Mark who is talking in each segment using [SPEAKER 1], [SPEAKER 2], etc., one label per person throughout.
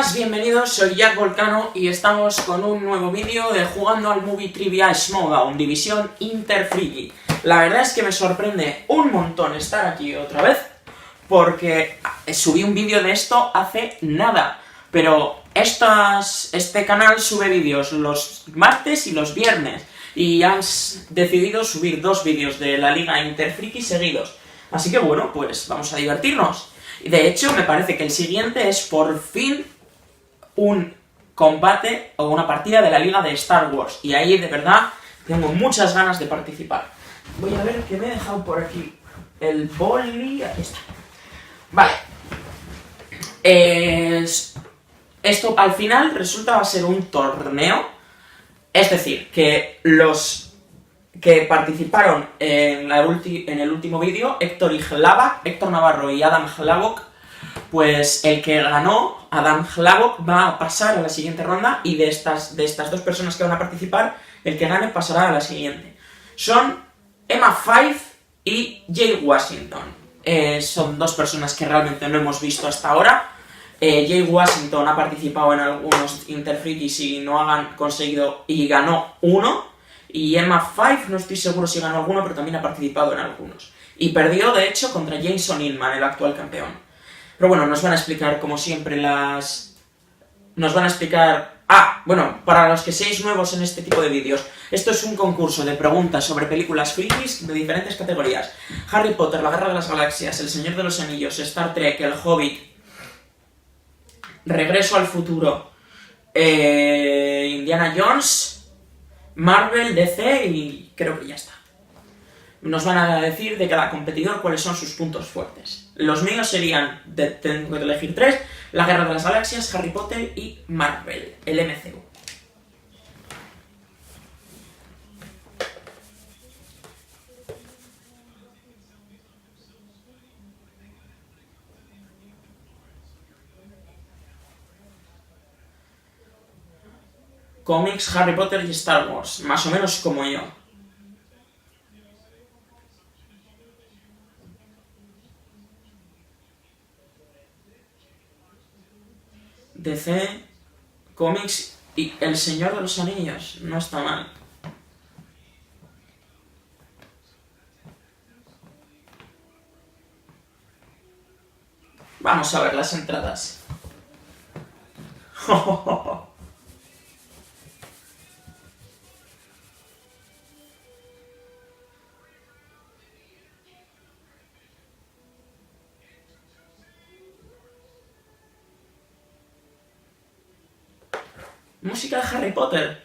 [SPEAKER 1] buenas, bienvenidos, soy Jack Volcano y estamos con un nuevo vídeo de jugando al Movie Trivia Schmoedown, división Interfriki. La verdad es que me sorprende un montón estar aquí otra vez, porque subí un vídeo de esto hace nada, pero este canal sube vídeos los martes y los viernes, y han decidido subir 2 vídeos de la Liga Interfriki seguidos. Así que bueno, pues vamos a divertirnos. De hecho, me parece que el siguiente es por fin un combate o una partida de la Liga de Star Wars. Y ahí, de verdad, tengo muchas ganas de participar. Voy a ver que me he dejado por aquí el boli. Aquí está. Vale. Esto al final resulta va a ser un torneo. Es decir, que los que participaron en el último vídeo, Héctor Navarro y Adam Hlavok, pues el que ganó, Adam Hlavok, va a pasar a la siguiente ronda, y de estas 2 personas que van a participar, el que gane pasará a la siguiente. Son Emma Fyffe y Jay Washington. Son 2 personas que realmente no hemos visto hasta ahora. Jay Washington ha participado en algunos Interfrikis y no han conseguido, y ganó uno. Y Emma Fyffe, no estoy seguro si ganó alguno, pero también ha participado en algunos. Y perdió, de hecho, contra Jason Inman, el actual campeón. Pero bueno, nos van a explicar, como siempre, Nos van a explicar... bueno, para los que seáis nuevos en este tipo de vídeos, esto es un concurso de preguntas sobre películas frikis de diferentes categorías. Harry Potter, La Guerra de las Galaxias, El Señor de los Anillos, Star Trek, El Hobbit, Regreso al Futuro, Indiana Jones, Marvel, DC y creo que ya está. Nos van a decir de cada competidor cuáles son sus puntos fuertes. Los míos serían, tengo que elegir 3, La Guerra de las Galaxias, Harry Potter y Marvel, el MCU. Cómics, Harry Potter y Star Wars, más o menos como yo. DC, cómics y El Señor de los Anillos, no está mal. Vamos a ver las entradas. Música de Harry Potter.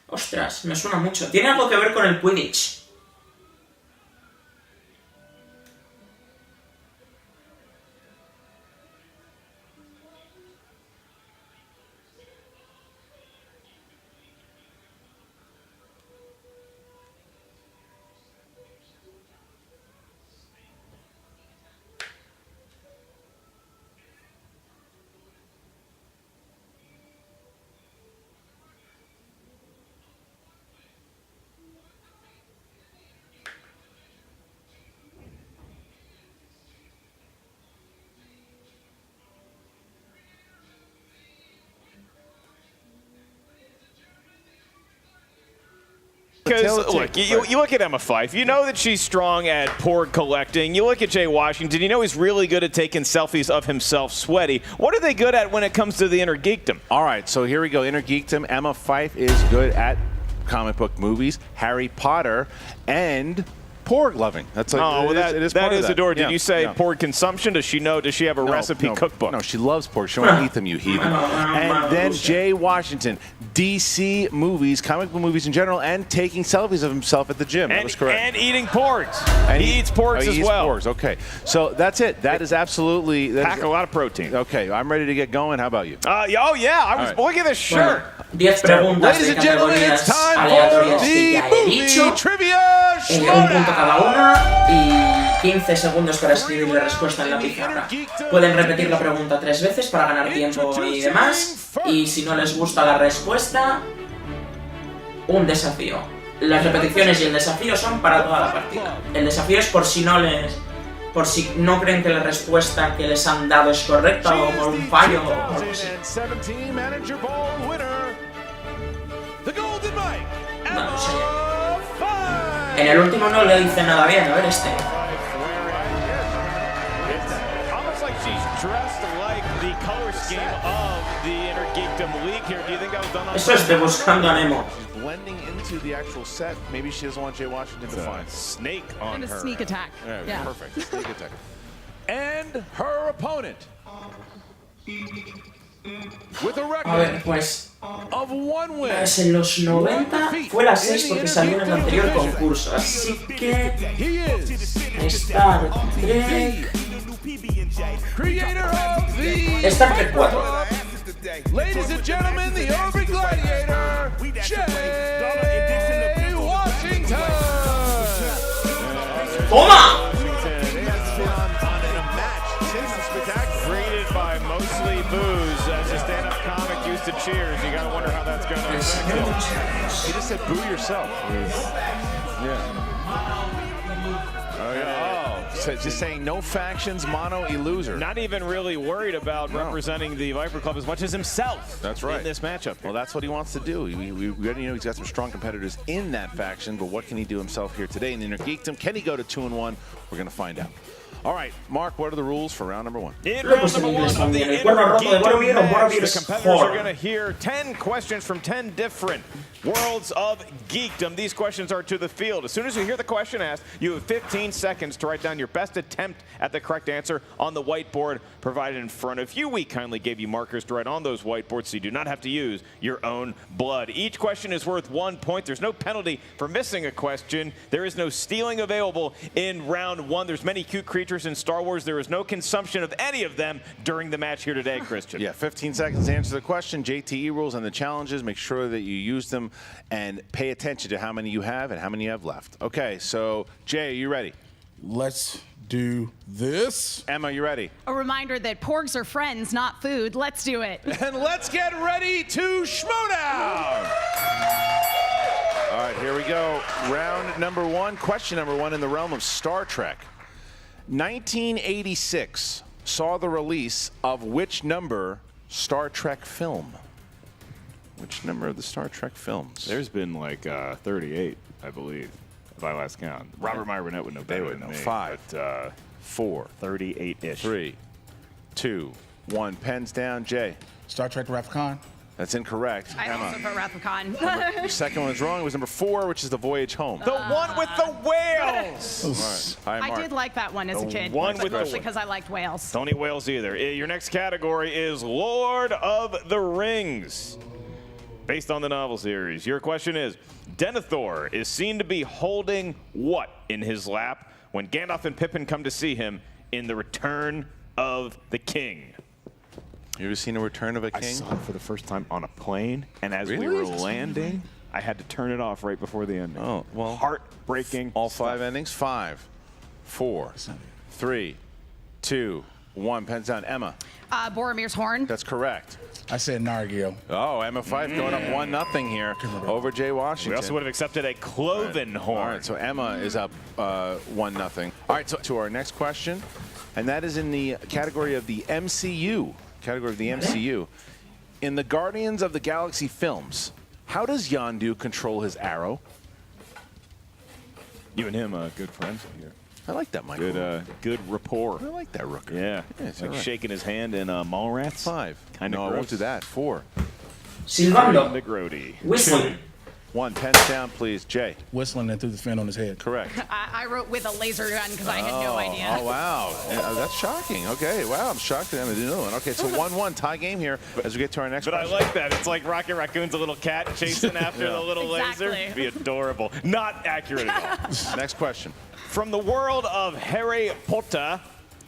[SPEAKER 1] Ostras, me suena mucho. ¿Tiene algo que ver con el Quidditch?
[SPEAKER 2] Because, look, you look at Emma Fyffe, you know that she's strong at porg collecting. You look at Jay Washington, you know he's really good at taking selfies of himself sweaty. What are they good at when it comes to the inner geekdom?
[SPEAKER 3] All right, so here we go. Inner geekdom. Emma Fyffe is good at comic book movies, Harry Potter, and porg loving. That's like,
[SPEAKER 2] that is adorable. Did you say porg consumption? Does she know? Does she have a recipe cookbook?
[SPEAKER 3] No, she loves porg. She won't eat them, you heathen. And then Jay Washington, DC movies, comic book movies in general, and taking selfies of himself at the gym. That was correct.
[SPEAKER 2] And eating porgs. And he eats porgs as well.
[SPEAKER 3] Porgs. Okay, so that's it. That is absolutely
[SPEAKER 2] pack a lot of protein.
[SPEAKER 3] Okay, I'm ready to get going. How about you?
[SPEAKER 2] Oh yeah, I was. Look at this shirt.
[SPEAKER 1] 10 preguntas de categorías aleatorias que ya he dicho, un punto cada una y 15 segundos para escribir la respuesta en la pizarra. Pueden repetir la pregunta 3 veces para ganar tiempo y demás, y si no les gusta la respuesta, un desafío. las repeticiones y el desafío son para toda la partida. El desafío es por si no creen que la respuesta que les han dado es correcta o por un fallo o algo así. No sé. En el último no le dice nada bien, a ver este. Eso es de Buscando a Nemo.
[SPEAKER 3] Blending into the actual set. Maybe she doesn't want Jay Washington to find.
[SPEAKER 2] Snake on her.
[SPEAKER 4] And a sneak attack.
[SPEAKER 3] Yeah, perfect. Sneak attack. And her opponent, with a
[SPEAKER 1] A
[SPEAKER 3] record
[SPEAKER 1] ver, pues
[SPEAKER 3] of 1 win.
[SPEAKER 1] pues en los 90 fue la 6 porque salió en el anterior concurso, así que Star Trek...
[SPEAKER 3] Creator of the
[SPEAKER 1] Star Trek 4.
[SPEAKER 3] Ladies and gentlemen, the urban gladiator, Jay Washington.
[SPEAKER 1] ¡Toma!
[SPEAKER 2] Greeted by mostly booze as a stand-up comic used to cheers. You gotta wonder how that's gonna affect him.
[SPEAKER 3] He just said boo yourself. Yeah. So just saying no factions, mono, a loser.
[SPEAKER 2] Not even really worried about representing the Viper Club as much as himself.
[SPEAKER 3] That's right.
[SPEAKER 2] In this matchup.
[SPEAKER 3] Well, that's what he wants to do. We already know he's got some strong competitors in that faction, but what can he do himself here today in the Inner Geekdom? Can he go to 2-1? We're going to find out. All right, Mark, what are the rules for round number 1?
[SPEAKER 2] In round number 1 of the Inner Geekdom match, the competitors are going to hear 10 questions from 10 different worlds of geekdom. These questions are to the field. As soon as you hear the question asked, you have 15 seconds to write down your best attempt at the correct answer on the whiteboard provided in front of you. We kindly gave you markers to write on those whiteboards so you do not have to use your own blood. Each question is worth 1 point. There's no penalty for missing a question. There is no stealing available in round 1. There's many cute creatures in Star Wars. There is no consumption of any of them during the match here today, Christian.
[SPEAKER 3] Yeah, 15 seconds to answer the question. JTE rules and the challenges. Make sure that you use them and pay attention to how many you have and how many you have left. Okay, so Jay, are you ready?
[SPEAKER 5] Let's do this.
[SPEAKER 3] Emma, you ready?
[SPEAKER 4] A reminder that porgs are friends, not food. Let's do it.
[SPEAKER 3] And let's get ready to Schmoedown! All right, here we go. Round number 1, question number 1 in the realm of Star Trek. 1986 saw the release of which number Star Trek film? Which number of the Star Trek films?
[SPEAKER 2] There's been like 38, I believe, if I last count. Robert Meyer Burnett would know better.
[SPEAKER 3] They would
[SPEAKER 2] than
[SPEAKER 3] know.
[SPEAKER 2] me,
[SPEAKER 3] 5,
[SPEAKER 2] but,
[SPEAKER 3] 4,
[SPEAKER 2] 38-ish.
[SPEAKER 3] 3, 2, 1. Pens down. Jay.
[SPEAKER 5] Star Trek Wrath of Khan.
[SPEAKER 3] That's incorrect.
[SPEAKER 4] I
[SPEAKER 3] Emma.
[SPEAKER 4] also put Wrath of Khan.
[SPEAKER 3] Your second one was wrong. It was number 4, which is The Voyage Home.
[SPEAKER 2] The one with the whales!
[SPEAKER 3] All right. Hi,
[SPEAKER 4] I
[SPEAKER 3] Mark.
[SPEAKER 4] did like that one as a kid.
[SPEAKER 2] one with the-
[SPEAKER 4] mostly because I liked whales.
[SPEAKER 2] Don't eat whales either. Your next category is Lord of the Rings. Based on the novel series. Your question is, Denethor is seen to be holding what in his lap when Gandalf and Pippin come to see him in The Return of the King?
[SPEAKER 3] You ever seen A Return of a King?
[SPEAKER 2] I saw it for the first time on a plane, and as we
[SPEAKER 3] Really?
[SPEAKER 2] were landing, I had to turn it off right before the ending.
[SPEAKER 3] Oh, well.
[SPEAKER 2] Heartbreaking.
[SPEAKER 3] All 5 endings? 5, 4, 3, 2, 1. Pens down. Emma.
[SPEAKER 4] Boromir's horn.
[SPEAKER 3] That's correct.
[SPEAKER 5] I said Nargile.
[SPEAKER 3] Oh, Emma Fyffe going up 1-0 here over Jay Washington.
[SPEAKER 2] We also would have accepted a cloven horn.
[SPEAKER 3] All right, so Emma is up 1-0. All right, so to our next question, and that is in the category of the MCU. In the Guardians of the Galaxy films, how does Yondu control his arrow?
[SPEAKER 2] You and him, good friends here.
[SPEAKER 3] I like that, Michael.
[SPEAKER 2] Good rapport.
[SPEAKER 3] I like that, Rooker.
[SPEAKER 2] Yeah,
[SPEAKER 3] it's
[SPEAKER 2] like
[SPEAKER 3] all right.
[SPEAKER 2] shaking his hand in Mallrats.
[SPEAKER 3] 5.
[SPEAKER 2] Kind of
[SPEAKER 3] No, I won't do that. 4,
[SPEAKER 1] Silbando.
[SPEAKER 2] Negrodi.
[SPEAKER 1] Whistling.
[SPEAKER 3] 1. Pens down, please. Jay.
[SPEAKER 5] Whistling and threw the fin on his head.
[SPEAKER 3] Correct.
[SPEAKER 4] I wrote with a laser gun because I had no idea.
[SPEAKER 3] Oh, wow. That's shocking. Okay, wow, I'm shocked that Emma didn't know one. Okay, so 1-1, tie game here as we get to our next
[SPEAKER 2] But
[SPEAKER 3] question.
[SPEAKER 2] I like that. It's like Rocket Raccoon's a little cat chasing after the little laser.
[SPEAKER 4] Exactly.
[SPEAKER 2] Be adorable. Not accurate at all.
[SPEAKER 3] Next question.
[SPEAKER 2] From the world of Harry Potter,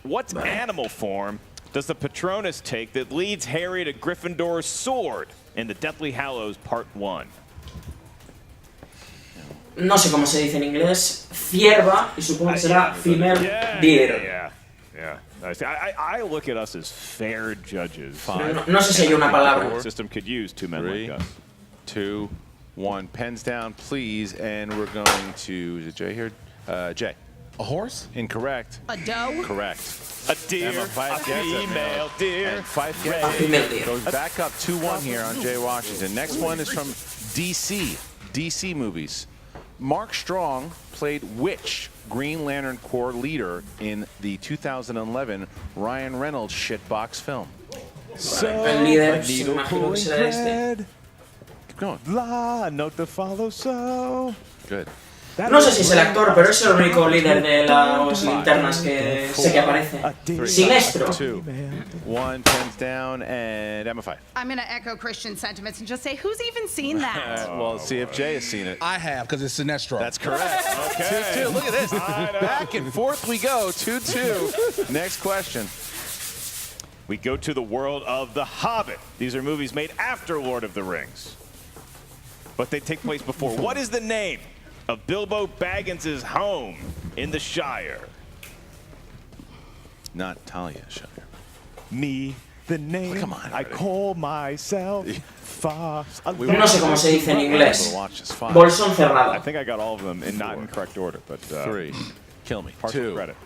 [SPEAKER 2] what animal form does the Patronus take that leads Harry to Gryffindor's sword in the Deathly Hallows Part 1?
[SPEAKER 1] No sé cómo se dice en inglés. Cierva, y supongo que será female deer.
[SPEAKER 2] Yeah. I look at us as fair judges.
[SPEAKER 1] No sé si hay una palabra.
[SPEAKER 2] The system could use 2 men
[SPEAKER 3] 3,
[SPEAKER 2] like us.
[SPEAKER 3] 2, 1, pens down, please. And we're going to, is it Jay here? Jay.
[SPEAKER 5] A horse?
[SPEAKER 3] Incorrect.
[SPEAKER 4] A doe?
[SPEAKER 3] Correct.
[SPEAKER 2] A deer,
[SPEAKER 3] Emma Fyffe
[SPEAKER 2] a
[SPEAKER 3] gets it.
[SPEAKER 2] female deer.
[SPEAKER 3] And Fyffe
[SPEAKER 1] A
[SPEAKER 3] gets
[SPEAKER 1] female
[SPEAKER 3] it.
[SPEAKER 1] deer.
[SPEAKER 3] Goes back up 2-1 here on Jay Washington. Next one is from DC. DC movies. Mark Strong played which Green Lantern Corps leader in the 2011 Ryan Reynolds shitbox film?
[SPEAKER 1] El líder, me imagino que será este.
[SPEAKER 3] Keep going.
[SPEAKER 2] La, note to follow, so.
[SPEAKER 3] Good.
[SPEAKER 1] No sé si es el actor, pero es el único líder de las linternas que sé que aparece. Sinestro.
[SPEAKER 3] 2, 1, pens down, and Emma Fyffe.
[SPEAKER 4] I'm going to echo Christian's sentiments and just say, who's even seen that?
[SPEAKER 3] Well, see if Jay has seen it.
[SPEAKER 5] I have, because it's Sinestro.
[SPEAKER 3] That's correct.
[SPEAKER 2] Okay.
[SPEAKER 3] 2-2. Look at this. Back and forth we go. 2-2. Next question.
[SPEAKER 2] We go to the world of The Hobbit. These are movies made after Lord of the Rings, but they take place before. What is the name of Bilbo Baggins' home in the Shire?
[SPEAKER 3] Not Talia Shire.
[SPEAKER 2] Me, the name.
[SPEAKER 3] Come on,
[SPEAKER 2] I call myself Fox.
[SPEAKER 1] No sé cómo se dice en inglés.
[SPEAKER 3] Watch this. 5,
[SPEAKER 1] Bolsón
[SPEAKER 2] I
[SPEAKER 1] cerrado.
[SPEAKER 2] think I got all of them in not in correct order, but
[SPEAKER 3] 3. Kill me.
[SPEAKER 2] partial
[SPEAKER 3] 2,
[SPEAKER 2] credit.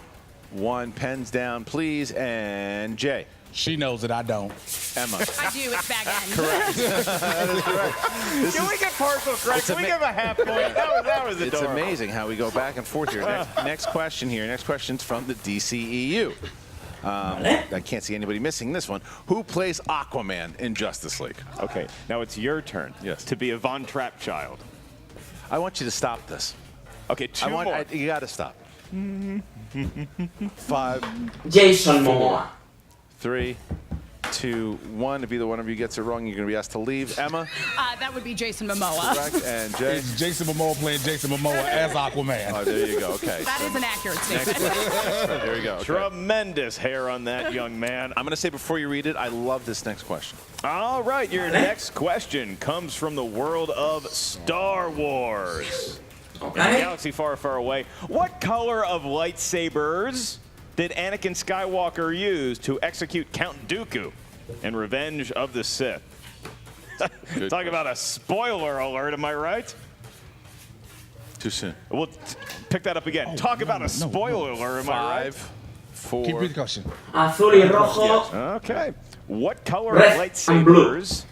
[SPEAKER 3] 1, pens down, please, and Jay.
[SPEAKER 5] She knows that I don't.
[SPEAKER 3] Emma.
[SPEAKER 4] I do, it's bag end.
[SPEAKER 2] Can we get partial credit? Can we give a half point? That was
[SPEAKER 3] It's
[SPEAKER 2] adorable.
[SPEAKER 3] amazing how we go back and forth here. Next question here. Next question's from the DCEU. I can't see anybody missing this one. Who plays Aquaman in Justice League?
[SPEAKER 2] Okay, now it's your turn.
[SPEAKER 3] Yes.
[SPEAKER 2] To be a Von Trapp child.
[SPEAKER 3] I want you to stop this.
[SPEAKER 2] Okay, two more.
[SPEAKER 3] You got to stop. 5,
[SPEAKER 1] Jason Momoa.
[SPEAKER 3] 3, 2, 1. If either one of you gets it wrong, you're going to be asked to leave. Emma?
[SPEAKER 4] That would be Jason Momoa.
[SPEAKER 3] Correct. And Jay?
[SPEAKER 5] It's Jason Momoa playing Jason Momoa as Aquaman.
[SPEAKER 3] Oh, there you go. Okay.
[SPEAKER 4] That is an accurate
[SPEAKER 3] Next
[SPEAKER 4] statement.
[SPEAKER 3] question. There you go. Okay.
[SPEAKER 2] Tremendous hair on that young man.
[SPEAKER 3] I'm going to say before you read it, I love this next question.
[SPEAKER 2] All right, your next question comes from the world of Star Wars. In a
[SPEAKER 1] Okay.
[SPEAKER 2] galaxy far, far away, what color of lightsabers did Anakin Skywalker use to execute Count Dooku in Revenge of the Sith? Talk about a spoiler alert, am I right?
[SPEAKER 3] Too soon.
[SPEAKER 2] We'll pick that up again. Talk about a spoiler alert, am I right?
[SPEAKER 3] 5, 4.
[SPEAKER 5] Keep reading the question.
[SPEAKER 1] Azul y rojo.
[SPEAKER 2] Okay. What color
[SPEAKER 1] Red
[SPEAKER 2] of
[SPEAKER 1] and blue.
[SPEAKER 2] lightsabers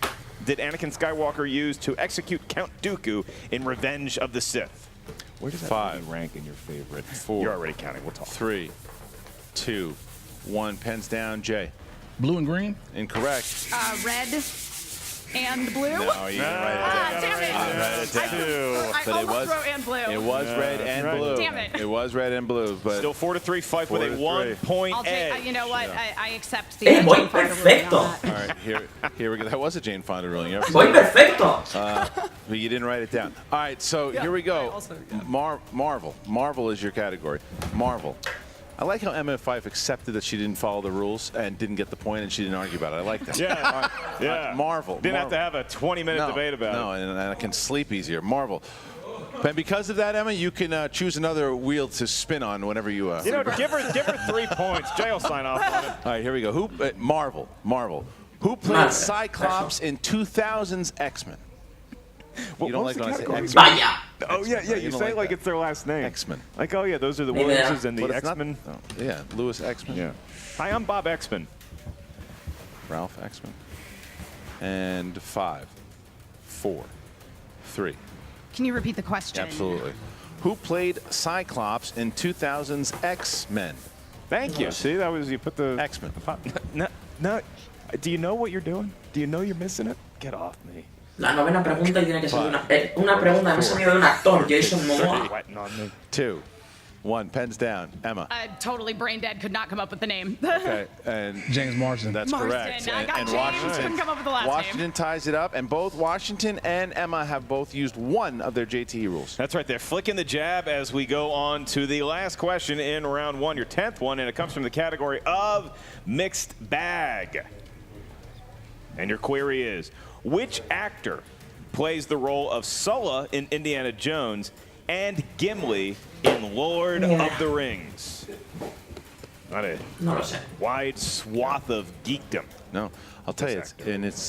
[SPEAKER 2] did Anakin Skywalker use to execute Count Dooku in Revenge of the Sith? Where does that
[SPEAKER 3] 5,
[SPEAKER 2] rank in your favorite?
[SPEAKER 3] 4.
[SPEAKER 2] You're already counting. We'll talk.
[SPEAKER 3] 3, 2, 1. Pens down. Jay.
[SPEAKER 5] Blue and green?
[SPEAKER 3] Incorrect.
[SPEAKER 4] Red and blue?
[SPEAKER 3] No, you didn't write it down.
[SPEAKER 4] Damn it.
[SPEAKER 3] Write it down.
[SPEAKER 4] I
[SPEAKER 3] But it
[SPEAKER 4] almost
[SPEAKER 3] was-
[SPEAKER 4] wrote and blue.
[SPEAKER 3] It was red and
[SPEAKER 2] right.
[SPEAKER 3] blue.
[SPEAKER 4] Damn it.
[SPEAKER 3] It was red and blue, but
[SPEAKER 2] Still 4-3 fight with a
[SPEAKER 3] 4-3.
[SPEAKER 4] 'Point
[SPEAKER 2] one-point edge.
[SPEAKER 4] you know what? I accept the
[SPEAKER 1] Hey, voy
[SPEAKER 4] Jane Fonda ruling
[SPEAKER 1] perfecto.
[SPEAKER 4] on that.
[SPEAKER 3] all right, here we go. That was a Jane Fonda ruling. You ever
[SPEAKER 1] Voy
[SPEAKER 3] seen that?
[SPEAKER 1] perfecto.
[SPEAKER 3] But you didn't write it down. All right, so here we go. Marvel. Marvel is your category. Marvel. I like how Emma Fyffe accepted that she didn't follow the rules and didn't get the point, and she didn't argue about it. I like that.
[SPEAKER 2] Yeah,
[SPEAKER 3] All right.
[SPEAKER 2] yeah.
[SPEAKER 3] Marvel.
[SPEAKER 2] Didn't have to
[SPEAKER 3] Marvel.
[SPEAKER 2] have a 20-minute debate about
[SPEAKER 3] no,
[SPEAKER 2] it.
[SPEAKER 3] and I can sleep easier. Marvel. And because of that, Emma, you can choose another wheel to spin on whenever you.
[SPEAKER 2] You know, give her 3 points. Jay will sign off on it.
[SPEAKER 3] All right, here we go. Marvel. Who played
[SPEAKER 1] Marvel.
[SPEAKER 3] Cyclops in 2000's X-Men? You don't like
[SPEAKER 2] What
[SPEAKER 3] when I
[SPEAKER 2] was
[SPEAKER 3] say
[SPEAKER 2] the
[SPEAKER 3] X-Men?
[SPEAKER 1] Vaya.
[SPEAKER 2] Oh, yeah,
[SPEAKER 3] You
[SPEAKER 2] you
[SPEAKER 3] don't
[SPEAKER 2] say
[SPEAKER 3] like
[SPEAKER 2] it like
[SPEAKER 3] that.
[SPEAKER 2] it's their last name.
[SPEAKER 3] X-Men.
[SPEAKER 2] Like, oh, yeah, those are the
[SPEAKER 1] Yeah.
[SPEAKER 2] Williamses and
[SPEAKER 3] But
[SPEAKER 2] the
[SPEAKER 3] it's not-
[SPEAKER 2] X-Men.
[SPEAKER 3] oh, yeah, Lewis X-Men.
[SPEAKER 2] Yeah. Hi, I'm Bob X-Men.
[SPEAKER 3] Ralph X-Men. And 5, 4, 3.
[SPEAKER 4] Can you repeat the question?
[SPEAKER 3] Absolutely. Who played Cyclops in 2000's X-Men?
[SPEAKER 2] Thank you. See, that was, you put the...
[SPEAKER 3] X-Men.
[SPEAKER 2] No. Do you know what you're doing? Do you know you're missing it? Get off me.
[SPEAKER 1] La novena pregunta y tiene que ser una pregunta que me ha salido de un actor, Jason Momoa.
[SPEAKER 2] Sweating on me.
[SPEAKER 3] 2, 1. Pens down. Emma.
[SPEAKER 4] Totally brain dead. Could not come up with the name.
[SPEAKER 3] Okay, and
[SPEAKER 5] James Marsden.
[SPEAKER 3] that's
[SPEAKER 4] Marsden.
[SPEAKER 3] correct.
[SPEAKER 4] I got
[SPEAKER 3] And
[SPEAKER 4] James.
[SPEAKER 3] Washington,
[SPEAKER 4] Couldn't come up with the last
[SPEAKER 3] Washington
[SPEAKER 4] name.
[SPEAKER 3] ties it up, and both Washington and Emma have both used one of their JTE rules.
[SPEAKER 2] That's right. They're flicking the jab as we go on to the last question in round one, your 10th one, and it comes from the category of mixed bag. And your query is, which actor plays the role of Sulla in Indiana Jones and Gimli in Lord of the Rings? Not a
[SPEAKER 1] No lo sé.
[SPEAKER 2] wide swath of geekdom.
[SPEAKER 3] No, I'll tell you, it's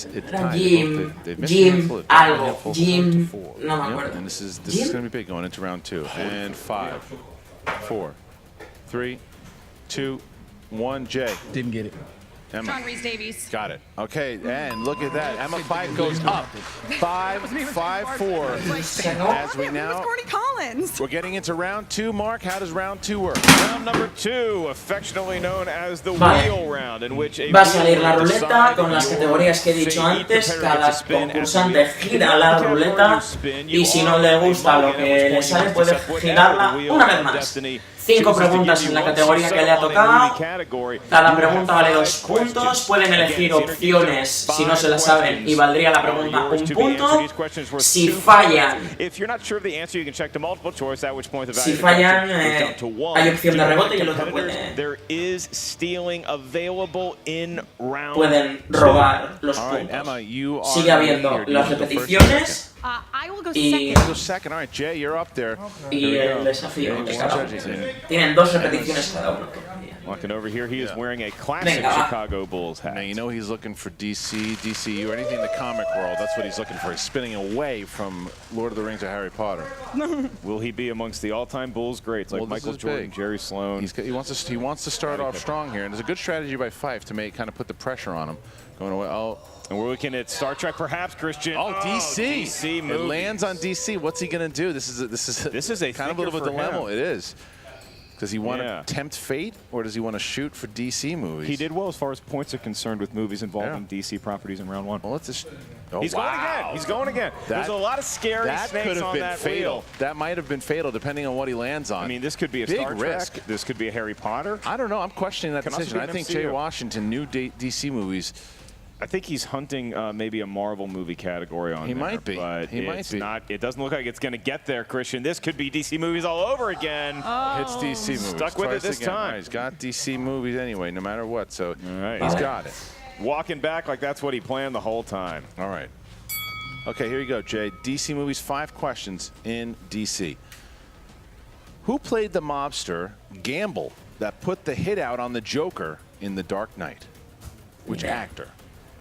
[SPEAKER 1] Era
[SPEAKER 3] tied.
[SPEAKER 1] Jim,
[SPEAKER 3] They've missed a handful of-
[SPEAKER 1] algo, Jim, no me
[SPEAKER 3] Yep,
[SPEAKER 1] acuerdo.
[SPEAKER 3] and this is
[SPEAKER 1] Jim?
[SPEAKER 3] going to be big going into round 2. And 5, 4, 3, 2, 1. Jay.
[SPEAKER 5] Didn't get it.
[SPEAKER 3] Emma.
[SPEAKER 4] John Rhys Davies.
[SPEAKER 3] Got it. Okay, and look at that. Emma Fyffe goes up. 5-4. As we
[SPEAKER 4] It was
[SPEAKER 3] now,
[SPEAKER 4] Courtney Collins.
[SPEAKER 3] we're getting into round 2. Mark, how does round 2 work?
[SPEAKER 2] Round number 2, affectionately known as the
[SPEAKER 1] Vale.
[SPEAKER 2] wheel round, in which a
[SPEAKER 1] Va a salir la
[SPEAKER 2] wheel
[SPEAKER 1] ruleta
[SPEAKER 2] decides
[SPEAKER 1] con las
[SPEAKER 2] your
[SPEAKER 1] categorías que he dicho
[SPEAKER 2] fate.
[SPEAKER 1] antes.
[SPEAKER 2] Prepare
[SPEAKER 1] Cada
[SPEAKER 2] to spin as the
[SPEAKER 1] concursante
[SPEAKER 2] wheel.
[SPEAKER 1] gira la ruleta y si no le gusta lo que le sale puede girarla una vez más. 5 preguntas en la categoría que le ha tocado. Cada pregunta vale 2 puntos. Pueden elegir opciones si no se la saben y valdría la pregunta 1 punto. Si fallan, hay opción de rebote y el otro pueden robar los puntos. Sigue habiendo las repeticiones
[SPEAKER 4] I will go
[SPEAKER 1] y,
[SPEAKER 4] second.
[SPEAKER 3] All right, Jay, you're up there.
[SPEAKER 1] y el desafío de cada uno. Tienen 2 repeticiones cada uno.
[SPEAKER 2] Walking over here, he is wearing a classic
[SPEAKER 1] Venga, va.
[SPEAKER 2] Chicago Bulls hat.
[SPEAKER 3] Now, you know he's looking for DC, DCU, or anything in the comic world. That's what he's looking for. He's spinning away from Lord of the Rings or Harry Potter.
[SPEAKER 2] Will he be amongst the all-time Bulls greats like
[SPEAKER 3] Well, this
[SPEAKER 2] Michael
[SPEAKER 3] is
[SPEAKER 2] Jordan,
[SPEAKER 3] big.
[SPEAKER 2] Jerry Sloan?
[SPEAKER 3] He wants to start off strong here, and it's a good strategy by Fyffe to kind of put the pressure on him. Going away. Oh,
[SPEAKER 2] and we're looking at Star Trek, perhaps, Christian.
[SPEAKER 3] Oh, DC.
[SPEAKER 2] DC
[SPEAKER 3] It
[SPEAKER 2] movies.
[SPEAKER 3] lands on DC. What's he going to do? This is a kind of a little bit of a dilemma.
[SPEAKER 2] him.
[SPEAKER 3] It is. Does he want
[SPEAKER 2] Yeah.
[SPEAKER 3] to tempt fate, or does he want to shoot for DC movies?
[SPEAKER 2] He did well as far as points are concerned with movies involving DC properties in round 1.
[SPEAKER 3] Well, let's just. Oh,
[SPEAKER 2] He's going again. He's going again. There's a lot of scary
[SPEAKER 3] that
[SPEAKER 2] snakes
[SPEAKER 3] could have
[SPEAKER 2] on
[SPEAKER 3] been
[SPEAKER 2] that
[SPEAKER 3] fatal.
[SPEAKER 2] wheel.
[SPEAKER 3] That might have been fatal, depending on what he lands on.
[SPEAKER 2] I mean, this could be a
[SPEAKER 3] Big
[SPEAKER 2] Star
[SPEAKER 3] risk.
[SPEAKER 2] Trek. This could be a Harry Potter.
[SPEAKER 3] I don't know. I'm questioning that
[SPEAKER 2] Can also
[SPEAKER 3] decision.
[SPEAKER 2] be
[SPEAKER 3] I
[SPEAKER 2] an
[SPEAKER 3] think
[SPEAKER 2] MCU.
[SPEAKER 3] Jay Washington, new DC movies.
[SPEAKER 2] I think he's hunting maybe a Marvel movie category on
[SPEAKER 3] He
[SPEAKER 2] there,
[SPEAKER 3] might be.
[SPEAKER 2] But
[SPEAKER 3] He might
[SPEAKER 2] it's
[SPEAKER 3] be.
[SPEAKER 2] not. It doesn't look like it's going to get there, Christian. This could be DC movies all over again.
[SPEAKER 3] It's DC movies.
[SPEAKER 2] Stuck with it
[SPEAKER 3] Twice
[SPEAKER 2] this
[SPEAKER 3] again.
[SPEAKER 2] time.
[SPEAKER 3] Right, he's got DC movies anyway, no matter what. So
[SPEAKER 2] right.
[SPEAKER 3] he's got it.
[SPEAKER 2] Walking back like that's what he planned the whole time.
[SPEAKER 3] All right. Okay, here you go, Jay. DC movies, 5 questions in DC. Who played the mobster Gamble that put the hit out on the Joker in The Dark Knight? Which actor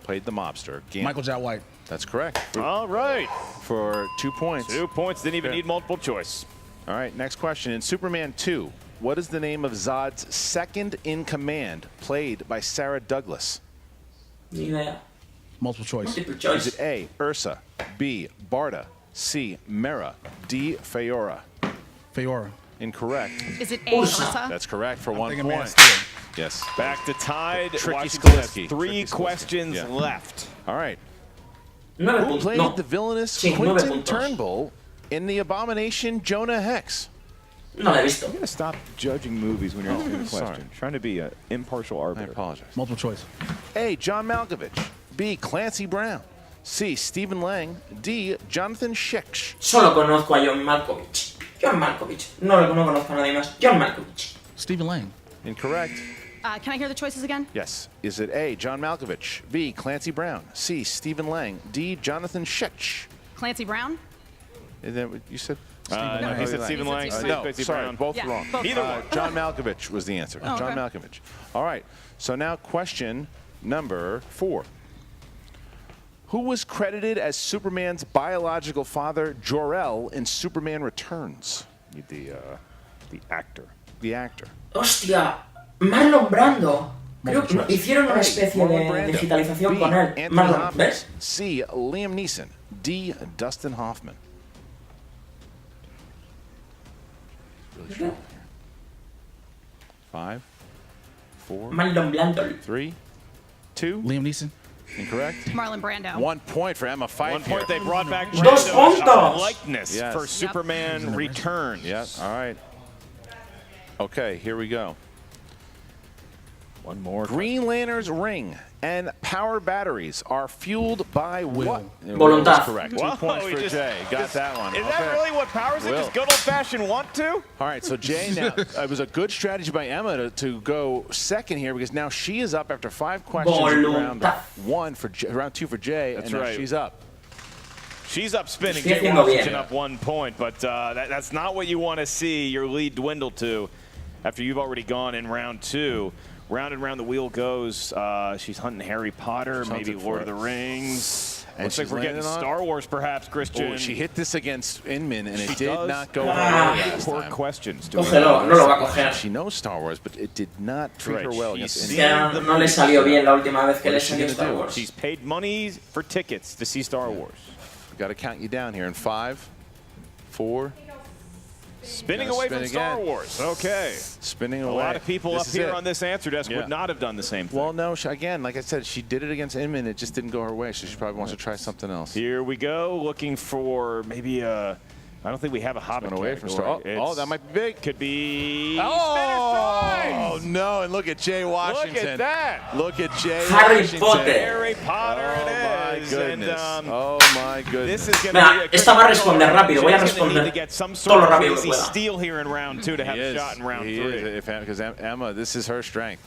[SPEAKER 3] played the mobster Gamble?
[SPEAKER 5] Michael J. White.
[SPEAKER 3] That's correct.
[SPEAKER 2] All right.
[SPEAKER 3] For 2 points.
[SPEAKER 2] 2 points. Didn't even
[SPEAKER 3] Yeah.
[SPEAKER 2] need multiple choice.
[SPEAKER 3] All right, next question. In Superman 2, what is the name of Zod's second in command, played by Sarah Douglas?
[SPEAKER 1] Ni idea.
[SPEAKER 5] Multiple choice.
[SPEAKER 1] Multiple
[SPEAKER 3] Is
[SPEAKER 1] choice.
[SPEAKER 3] it A, Ursa, B, Barda, C, Mera, D, Feora?
[SPEAKER 5] Feora.
[SPEAKER 3] Incorrect.
[SPEAKER 4] Is it A,
[SPEAKER 1] Ursa.
[SPEAKER 4] Ursa?
[SPEAKER 3] That's correct for 1
[SPEAKER 5] Thinking Man
[SPEAKER 3] point.
[SPEAKER 5] Steel.
[SPEAKER 3] Yes.
[SPEAKER 2] Back to tied.
[SPEAKER 3] Tricky
[SPEAKER 2] Washington has
[SPEAKER 3] Skoleski.
[SPEAKER 2] 3
[SPEAKER 3] Tricky Skoleski.
[SPEAKER 2] questions
[SPEAKER 3] Yeah.
[SPEAKER 2] left.
[SPEAKER 3] All right.
[SPEAKER 1] 9
[SPEAKER 3] Who
[SPEAKER 1] puntos.
[SPEAKER 3] played
[SPEAKER 1] No.
[SPEAKER 3] the villainous
[SPEAKER 1] Sí, 9
[SPEAKER 3] Quentin
[SPEAKER 1] puntos.
[SPEAKER 3] Turnbull in The Abomination Jonah Hex?
[SPEAKER 1] No la he visto.
[SPEAKER 2] I'm going to stop judging movies when you're asking a
[SPEAKER 3] sorry.
[SPEAKER 2] question. Trying to be an impartial
[SPEAKER 3] I
[SPEAKER 2] arbiter.
[SPEAKER 3] apologize.
[SPEAKER 5] Multiple choice.
[SPEAKER 3] A, John Malkovich. B, Clancy Brown. C, Stephen Lang. D, Jonathan Schick.
[SPEAKER 1] Solo conozco a John Malkovich. John Malkovich. No conozco a nadie más. John Malkovich.
[SPEAKER 5] Stephen Lang.
[SPEAKER 3] Incorrect.
[SPEAKER 4] Can I hear the choices again?
[SPEAKER 3] Yes. Is it A, John Malkovich, B, Clancy Brown, C, Stephen Lang, D, Jonathan Schick?
[SPEAKER 4] Clancy Brown?
[SPEAKER 3] Is that what you said?
[SPEAKER 2] No, he said Stephen Lang.
[SPEAKER 3] No,
[SPEAKER 2] Clancy
[SPEAKER 3] sorry,
[SPEAKER 2] Brown.
[SPEAKER 3] both
[SPEAKER 4] Yeah,
[SPEAKER 3] wrong.
[SPEAKER 4] both
[SPEAKER 2] Either
[SPEAKER 4] wrong.
[SPEAKER 2] one.
[SPEAKER 3] John Malkovich was the answer.
[SPEAKER 4] Oh,
[SPEAKER 3] John
[SPEAKER 4] okay.
[SPEAKER 3] Malkovich. All right. So now question number 4. Who was credited as Superman's biological father, Jor-El, in Superman Returns?
[SPEAKER 2] The actor.
[SPEAKER 3] The actor.
[SPEAKER 1] Hostia, Marlon Brando. Creo que hicieron una
[SPEAKER 3] A,
[SPEAKER 1] especie
[SPEAKER 3] Marlon
[SPEAKER 1] de
[SPEAKER 3] Brando.
[SPEAKER 1] digitalización
[SPEAKER 3] B,
[SPEAKER 1] con él.
[SPEAKER 3] Anthony
[SPEAKER 1] Marlon,
[SPEAKER 3] Hopkins.
[SPEAKER 1] ¿ves?
[SPEAKER 3] C, Liam Neeson. D, Dustin Hoffman. Really strong here. 5, 4,
[SPEAKER 1] Marlon Brando.
[SPEAKER 3] 3, 2.
[SPEAKER 5] Liam Neeson.
[SPEAKER 3] Incorrect.
[SPEAKER 4] Marlon Brando.
[SPEAKER 3] 1 point for Emma Fyffe.
[SPEAKER 2] 1 point.
[SPEAKER 3] here.
[SPEAKER 2] They brought back
[SPEAKER 1] Dos
[SPEAKER 2] Brando's
[SPEAKER 1] puntos.
[SPEAKER 2] likeness
[SPEAKER 3] Yes.
[SPEAKER 2] for
[SPEAKER 3] Yep.
[SPEAKER 2] Superman Returns.
[SPEAKER 3] Yeah, all right. Okay, here we go.
[SPEAKER 2] One more.
[SPEAKER 3] Green Lantern's ring and power batteries are fueled by what?
[SPEAKER 1] Voluntad.
[SPEAKER 3] That's correct.
[SPEAKER 2] Whoa,
[SPEAKER 3] 2 points
[SPEAKER 2] he
[SPEAKER 3] for
[SPEAKER 2] just-
[SPEAKER 3] Jay. Got that one.
[SPEAKER 2] Is
[SPEAKER 3] Okay.
[SPEAKER 2] that really what powers it?
[SPEAKER 3] Will.
[SPEAKER 2] Just good old-fashioned want to?
[SPEAKER 3] All right, so Jay now, it was a good strategy by Emma to go second here because now she is up after 5 questions in round
[SPEAKER 1] Voluntad.
[SPEAKER 3] round 2 for Jay,
[SPEAKER 2] That's
[SPEAKER 3] and now
[SPEAKER 2] right.
[SPEAKER 3] she's up.
[SPEAKER 2] She's up spinning.
[SPEAKER 1] Estoy
[SPEAKER 2] Jay
[SPEAKER 1] haciendo
[SPEAKER 2] Washington
[SPEAKER 1] bien.
[SPEAKER 2] up 1 point, but that's not what you want to see your lead dwindle to after you've already gone in round 2. Round and round the wheel goes. She's hunting Harry Potter, maybe Lord of the Rings. And looks like we're getting Star Wars, perhaps, Christian.
[SPEAKER 3] Oh, she hit this against Inman, and it did not go well last
[SPEAKER 2] Poor
[SPEAKER 3] time.
[SPEAKER 2] questions.
[SPEAKER 1] Cógelo, no lo va a coger.
[SPEAKER 3] She knows Star Wars, but it did not treat her well against
[SPEAKER 1] Es
[SPEAKER 3] Inman.
[SPEAKER 1] que no le salió bien la última vez que le salió Star Wars.
[SPEAKER 2] She's paid money for tickets to see Star Wars.
[SPEAKER 3] Got to count you down here in 5, 4.
[SPEAKER 2] Spinning away from Star Wars. Okay.
[SPEAKER 3] Spinning away.
[SPEAKER 2] A lot of people up here on this answer desk would not have done the same thing.
[SPEAKER 3] Well, no, again, like I said, she did it against Inman. It just didn't go her way, so she probably wants to try something else.
[SPEAKER 2] Here we go, looking for maybe a... I don't think we have a Hobbit
[SPEAKER 3] away from Star. Oh, that might be big.
[SPEAKER 2] Could be...
[SPEAKER 3] Oh, no, and look at Jay Washington.
[SPEAKER 2] Look at that.
[SPEAKER 3] Look at Jay
[SPEAKER 1] Harry
[SPEAKER 3] Washington.
[SPEAKER 1] Potter.
[SPEAKER 2] Harry Potter
[SPEAKER 3] Oh,
[SPEAKER 2] it is.
[SPEAKER 3] my goodness.
[SPEAKER 2] And,
[SPEAKER 3] oh, my goodness.
[SPEAKER 2] This is
[SPEAKER 1] Mira, esta va a responder rápido. Voy a responder todo lo rápido que pueda.
[SPEAKER 2] Steal here in round 2 to have a shot in round 3.
[SPEAKER 3] Because Emma, this is her strength.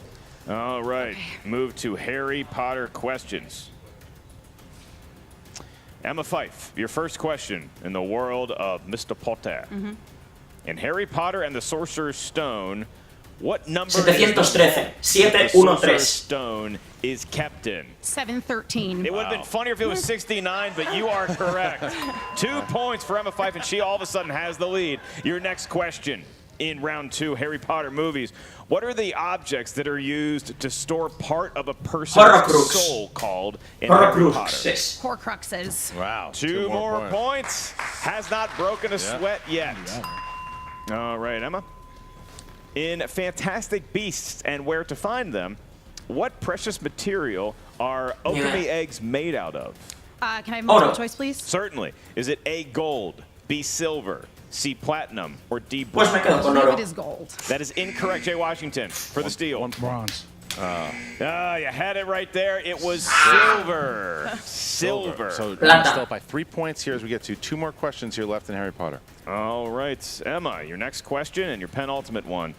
[SPEAKER 2] All right, move to Harry Potter questions. Emma Fyffe, your first question in the world of Mr. Potter. In Harry Potter and the Sorcerer's Stone, what number
[SPEAKER 1] 713.
[SPEAKER 2] the
[SPEAKER 1] 713.
[SPEAKER 2] Sorcerer's Stone is kept in?
[SPEAKER 4] 713.
[SPEAKER 2] It would have been funnier if it was 69, but you are correct. 2 points for Emma Fyffe, and she all of a sudden has the lead. Your next question in round 2, Harry Potter movies. What are the objects that are used to store part of a person's soul called in Harry Potter?
[SPEAKER 4] Horcruxes.
[SPEAKER 3] Wow.
[SPEAKER 2] 2 more points. Has not broken a sweat yet. All right, Emma. In Fantastic Beasts and Where to Find Them, what precious material are alchemy eggs made out of?
[SPEAKER 4] Can I have multiple choice, please?
[SPEAKER 2] Certainly. Is it A, gold, B, silver, C, platinum, or D,
[SPEAKER 1] Pues
[SPEAKER 2] bronze?
[SPEAKER 1] me quedo con oro.
[SPEAKER 4] It is gold.
[SPEAKER 2] That is incorrect, Jay Washington, for the steal.
[SPEAKER 5] Bronze.
[SPEAKER 2] You had it right there. It was silver. Silver.
[SPEAKER 3] So
[SPEAKER 1] Plata.
[SPEAKER 3] still up by 3 points here as we get to 2 more questions here left in Harry Potter.
[SPEAKER 2] All right, Emma, your next question and your penultimate one.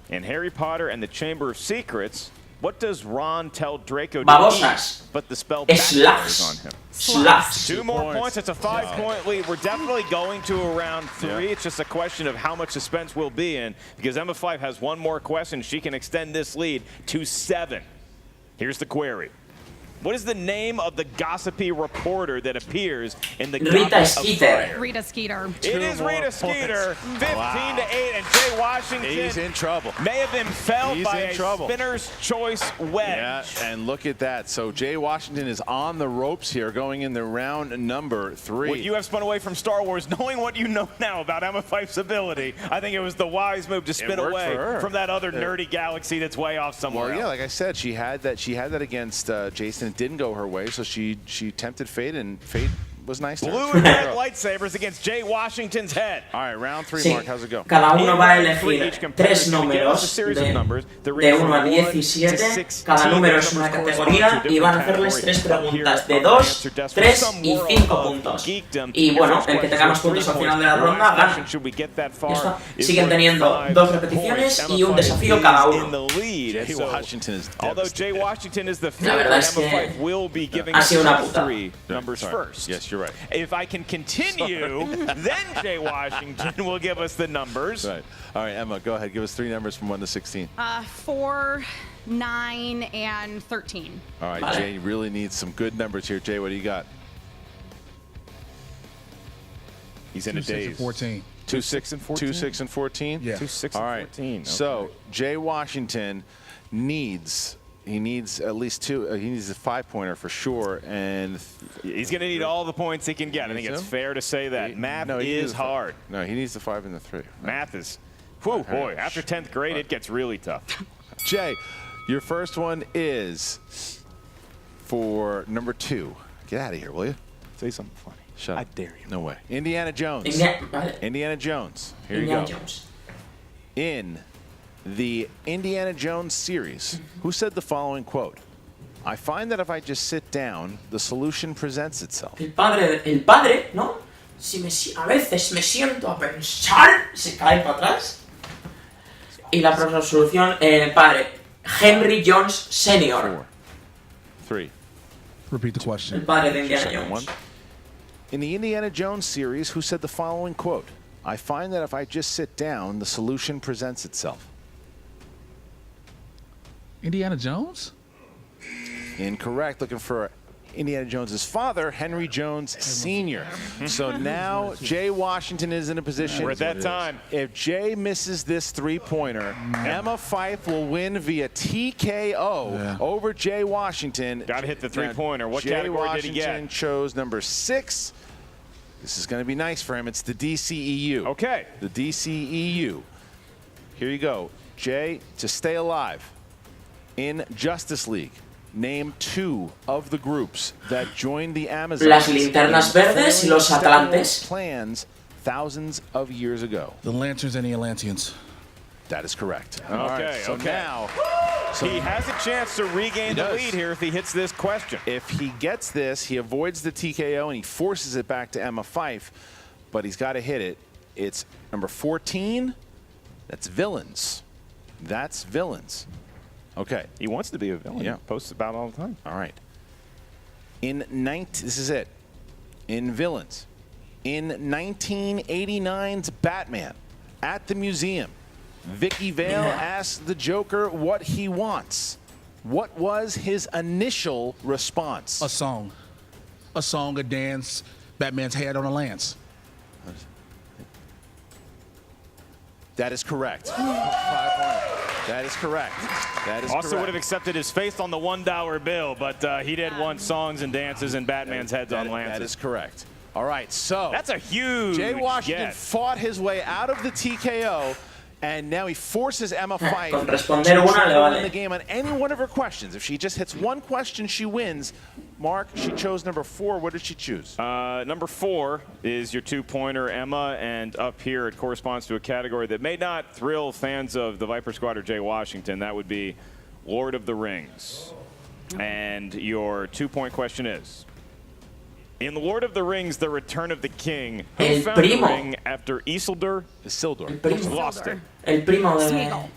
[SPEAKER 2] In Harry Potter and the Chamber of Secrets, what does Ron tell Draco to
[SPEAKER 1] Babosas.
[SPEAKER 2] eat, but the spell
[SPEAKER 1] Slugs.
[SPEAKER 2] backfires on him?
[SPEAKER 1] Slugs.
[SPEAKER 2] 2 more points. It's a 5-point lead. We're definitely going to around 3. It's just a question of how much suspense we'll be in, because Emma Fyffe has 1 more question. She can extend this lead to 7. Here's the query. What is the name of the gossipy reporter that appears in the
[SPEAKER 1] Rita
[SPEAKER 2] Goblet of
[SPEAKER 1] Skeeter.
[SPEAKER 2] Fire?
[SPEAKER 4] Rita Skeeter.
[SPEAKER 2] It is Rita Skeeter, 15-8, and Jay Washington
[SPEAKER 3] He's in trouble.
[SPEAKER 2] may have been felled by a
[SPEAKER 3] trouble.
[SPEAKER 2] spinner's choice wedge.
[SPEAKER 3] Yeah, and look at that. So Jay Washington is on the ropes here going into round number 3.
[SPEAKER 2] What you have spun away from Star Wars, knowing what you know now about Emma Fyffe's ability, I think it was the wise move to spin away from that other nerdy galaxy that's way off somewhere
[SPEAKER 3] Well, yeah,
[SPEAKER 2] else.
[SPEAKER 3] like I said, she had that against Jason. It didn't go her way, so she tempted fate, and fate was nice to her.
[SPEAKER 2] Blue and red lightsabers against Jay Washington's head.
[SPEAKER 3] All right, round 3,
[SPEAKER 1] Sí.
[SPEAKER 3] Mark, how's it go?
[SPEAKER 1] Cada uno va a elegir 3 números de 1 a 17. Cada número es una categoría y van a hacerles 3 preguntas de 2, 3 y 5 puntos. Y bueno, el que tenga más puntos al final de la ronda gana. Ya está. Siguen teniendo 2 repeticiones y un desafío cada uno.
[SPEAKER 3] Jay Washington is
[SPEAKER 2] Although Jay Washington is the
[SPEAKER 1] La
[SPEAKER 2] favorite,
[SPEAKER 1] verdad es
[SPEAKER 2] Emma
[SPEAKER 1] que
[SPEAKER 2] Fyffe will be giving
[SPEAKER 1] ha
[SPEAKER 2] us
[SPEAKER 1] sido una
[SPEAKER 2] the
[SPEAKER 1] puta.
[SPEAKER 2] 3 numbers first.
[SPEAKER 3] Yes, you're right.
[SPEAKER 2] If I can continue, then Jay Washington will give us the numbers.
[SPEAKER 3] Right. All right, Emma, go ahead. Give us 3 numbers from 1 to 16.
[SPEAKER 4] 4, 9, and 13.
[SPEAKER 3] All right, Jay really needs some good numbers here. Jay, what do you got?
[SPEAKER 2] He's in
[SPEAKER 5] 2,
[SPEAKER 2] a
[SPEAKER 5] 6,
[SPEAKER 2] daze.
[SPEAKER 5] and 14.
[SPEAKER 2] 2, 6, and 14.
[SPEAKER 3] 2, 6, and 14?
[SPEAKER 5] Yeah.
[SPEAKER 2] 2, 6,
[SPEAKER 3] All
[SPEAKER 2] and
[SPEAKER 3] right.
[SPEAKER 2] 14. Okay.
[SPEAKER 3] So Jay Washington needs at least 2. He needs a 5-pointer for sure, and
[SPEAKER 2] He's going to need all the points he can get. I think it's fair to say that. Math is hard.
[SPEAKER 3] No, he needs the 5 and the 3.
[SPEAKER 2] Math is, whew, boy, after 10th grade, it gets really tough.
[SPEAKER 3] Jay, your first one is for number 2. Get out of here, will you?
[SPEAKER 2] Say something funny.
[SPEAKER 3] Shut up.
[SPEAKER 2] I dare you.
[SPEAKER 3] No way. Indiana Jones. Indiana Jones. Here you go. In the Indiana Jones series, who said the following quote? I find that if I just sit down, the solution presents itself.
[SPEAKER 1] El padre, ¿no? A veces me siento a pensar, se cae para atrás. Y la resolución, el padre, Henry Jones Sr.
[SPEAKER 3] 4, 3.
[SPEAKER 5] Repeat the
[SPEAKER 1] El
[SPEAKER 5] question.
[SPEAKER 1] padre de Indiana
[SPEAKER 3] Second one.
[SPEAKER 1] Jones.
[SPEAKER 3] In the Indiana Jones series, who said the following quote? I find that if I just sit down, the solution presents itself.
[SPEAKER 5] Indiana Jones?
[SPEAKER 3] Incorrect. Looking for Indiana Jones's father, Henry Jones Sr. So now Jay Washington is in a position.
[SPEAKER 2] We're at that time.
[SPEAKER 3] If Jay misses this three-pointer, Emma Fyffe will win via TKO over Jay Washington.
[SPEAKER 2] Got to hit the three-pointer. What
[SPEAKER 3] Jay
[SPEAKER 2] category
[SPEAKER 3] Washington
[SPEAKER 2] did he get?
[SPEAKER 3] chose number 6. This is going to be nice for him. It's the DCEU.
[SPEAKER 2] Okay.
[SPEAKER 3] The DCEU. Here you go. Jay, to stay alive. In Justice League, name 2 of the groups that joined the Amazons.
[SPEAKER 1] Las Linternas Verdes y los Atlantes.
[SPEAKER 3] Plans thousands of years ago.
[SPEAKER 5] The Lanterns and the Atlanteans.
[SPEAKER 3] That is correct.
[SPEAKER 2] Okay,
[SPEAKER 3] All right, so
[SPEAKER 2] okay.
[SPEAKER 3] now
[SPEAKER 2] He has a chance to regain the lead here if he hits this question.
[SPEAKER 3] if he gets this, he avoids the TKO and he forces it back to Emma Fyffe, but he's got to hit it. It's number 14. That's villains. That's villains. Okay.
[SPEAKER 2] He wants to be a villain.
[SPEAKER 3] Yeah.
[SPEAKER 2] He posts about it all the time.
[SPEAKER 3] All right. This is it. In villains. In 1989's Batman, at the museum, Vicky Vale asked the Joker what he wants. What was his initial response?
[SPEAKER 5] A song. A song, a dance, Batman's head on a lance.
[SPEAKER 3] That is correct. 5 points. That is correct. That is
[SPEAKER 2] Also
[SPEAKER 3] correct.
[SPEAKER 2] would have accepted his faith on the $1 bill, but he did want songs and dances and Batman's heads on lances.
[SPEAKER 3] That is correct. All right, so
[SPEAKER 2] That's a huge
[SPEAKER 3] Jay Washington
[SPEAKER 2] get.
[SPEAKER 3] fought his way out of the TKO, and now he forces Emma Fyffe
[SPEAKER 1] Con
[SPEAKER 3] to
[SPEAKER 1] responder una le
[SPEAKER 3] win
[SPEAKER 1] vale.
[SPEAKER 3] the game on any one of her questions. If she just hits one question, she wins. Mark, she chose number 4. What did she choose?
[SPEAKER 2] Number 4 is your two-pointer, Emma, and up here it corresponds to a category that may not thrill fans of the Viper Squad or Jay Washington. That would be Lord of the Rings. And your two-point question is, in The Lord of the Rings, The Return of the King, who
[SPEAKER 1] El
[SPEAKER 2] found
[SPEAKER 1] primo.
[SPEAKER 2] the ring after Isildur
[SPEAKER 3] Isildur.
[SPEAKER 1] Primo.
[SPEAKER 2] lost it?
[SPEAKER 1] El primo de...
[SPEAKER 4] Smeagol.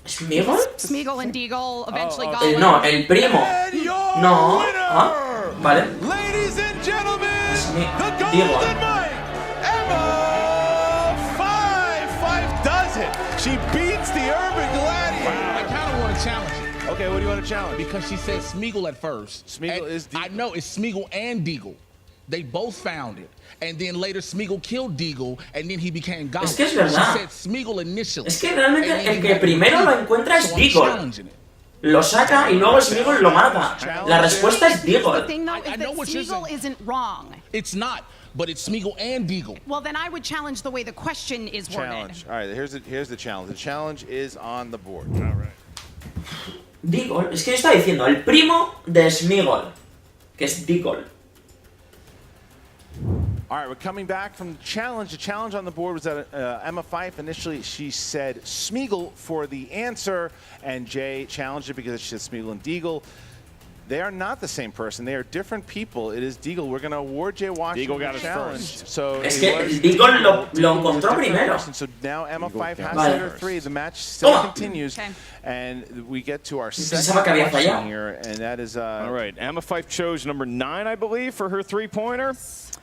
[SPEAKER 1] ¿Smeagol?
[SPEAKER 4] Smeagol and Deagle eventually got
[SPEAKER 1] No, el primo.
[SPEAKER 3] And your
[SPEAKER 1] No.
[SPEAKER 3] winner,
[SPEAKER 1] Ah, vale.
[SPEAKER 3] ladies and gentlemen, the
[SPEAKER 1] Digo.
[SPEAKER 3] Golden Mike, Emma Fyffe does it. She beats the Urban Gladiator.
[SPEAKER 5] I kind of want to challenge it
[SPEAKER 3] Okay, what do you want to challenge?
[SPEAKER 5] because she said Smeagol at first.
[SPEAKER 3] Smeagol
[SPEAKER 5] And
[SPEAKER 3] is Deagle.
[SPEAKER 5] I know it's Smeagol and Deagle. They both found it. And then later Smeagol killed Deagle, and then he became God.
[SPEAKER 1] Es que es verdad.
[SPEAKER 5] She said Smeagol initially.
[SPEAKER 1] Es que realmente
[SPEAKER 5] and then
[SPEAKER 1] el
[SPEAKER 5] he
[SPEAKER 1] que
[SPEAKER 5] got
[SPEAKER 1] primero
[SPEAKER 5] Deagle.
[SPEAKER 1] lo encuentra es
[SPEAKER 5] So I'm
[SPEAKER 1] Deagle.
[SPEAKER 5] challenging it.
[SPEAKER 1] Lo saca y luego Smeagol lo mata. La respuesta es
[SPEAKER 4] The
[SPEAKER 1] Deagle.
[SPEAKER 4] thing, though,
[SPEAKER 5] I
[SPEAKER 4] is
[SPEAKER 5] know
[SPEAKER 4] that
[SPEAKER 5] what you're
[SPEAKER 4] Smeagol
[SPEAKER 5] saying.
[SPEAKER 4] isn't wrong.
[SPEAKER 5] It's not, but it's Smeagol and Deagle.
[SPEAKER 4] Well, then I would challenge the way the question is worded.
[SPEAKER 3] Challenge. All right, here's the challenge. The challenge is on the board.
[SPEAKER 2] All right.
[SPEAKER 1] Deagle, es que yo estaba diciendo el primo de Smeagol, que es Deagle.
[SPEAKER 3] All right, we're coming back from the challenge. The challenge on the board was that Emma Fyffe, initially she said Smeagol for the answer, and Jay challenged it because she said Smeagol and Deagle. They are not the same person. They are different people. It is Deagle. We're going to award Jay Washington
[SPEAKER 2] Deagle got
[SPEAKER 3] the
[SPEAKER 2] it
[SPEAKER 3] challenge.
[SPEAKER 2] first.
[SPEAKER 3] So
[SPEAKER 1] Es
[SPEAKER 3] it
[SPEAKER 1] que
[SPEAKER 3] was
[SPEAKER 1] Deagle lo
[SPEAKER 3] Deagle was a
[SPEAKER 1] encontró
[SPEAKER 3] different
[SPEAKER 1] primero.
[SPEAKER 3] person. So now Emma Fyffe has
[SPEAKER 1] Vale.
[SPEAKER 3] her 3. The match still
[SPEAKER 1] Toma.
[SPEAKER 3] continues.
[SPEAKER 4] Okay.
[SPEAKER 3] And we get to our
[SPEAKER 1] Pensaba
[SPEAKER 3] second
[SPEAKER 1] que había
[SPEAKER 3] question
[SPEAKER 1] fallado.
[SPEAKER 3] here, and that is...
[SPEAKER 2] All right, Emma Fyffe chose number 9, I believe, for her three-pointer.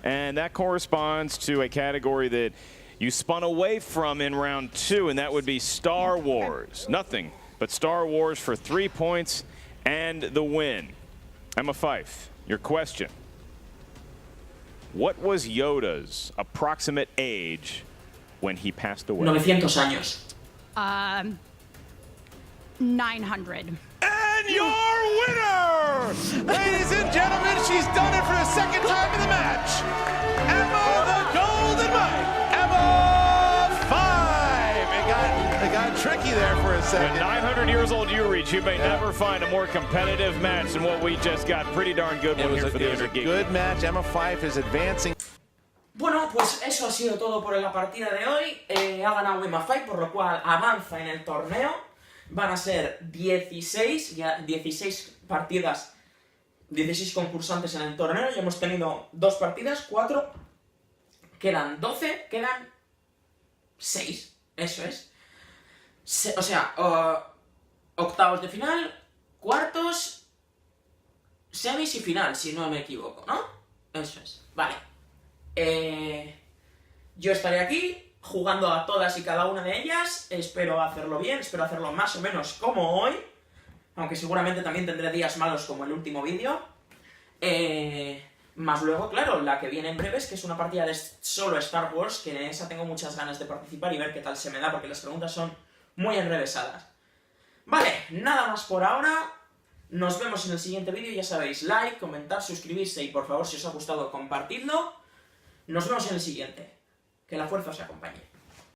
[SPEAKER 2] And that corresponds to a category that you spun away from in round 2, and that would be Star Wars. Nothing but Star Wars for 3 points and the win. Emma Fyffe, your question. What was Yoda's approximate age when he passed away?
[SPEAKER 1] 900 años.
[SPEAKER 4] 900.
[SPEAKER 3] And your winner! Ladies and gentlemen, she's done it for the second time in the match. Emma the Golden Mike, Emma Fyffe. It got tricky there for a
[SPEAKER 2] When
[SPEAKER 3] second.
[SPEAKER 2] 900 years old you reach, you may never find a more competitive match than what we just got. Pretty darn good one here for the
[SPEAKER 3] It was a
[SPEAKER 2] Intergeek.
[SPEAKER 3] good match. Emma Fyffe is advancing.
[SPEAKER 1] Bueno, pues eso ha sido todo por la partida de hoy. Ha ganado Emma Fyffe, por lo cual avanza en el torneo. Van a ser 16 partidas, 16 concursantes en el torneo. Ya hemos tenido 2 partidas, 4. Quedan 12, quedan 6. Eso es. O sea, octavos de final, cuartos, semis y final, si no me equivoco, ¿no? Eso es. Vale. Yo estaré aquí jugando a todas y cada una de ellas. Espero hacerlo bien, espero hacerlo más o menos como hoy, aunque seguramente también tendré días malos como el último vídeo. Más luego, claro, la que viene en breves, que es una partida de solo Star Wars, que en esa tengo muchas ganas de participar y ver qué tal se me da, porque las preguntas son muy enrevesadas. Vale, nada más por ahora. Nos vemos en el siguiente vídeo, ya sabéis, like, comentar, suscribirse y por favor, si os ha gustado, compartidlo. Nos vemos en el siguiente. Que la fuerza os acompañe.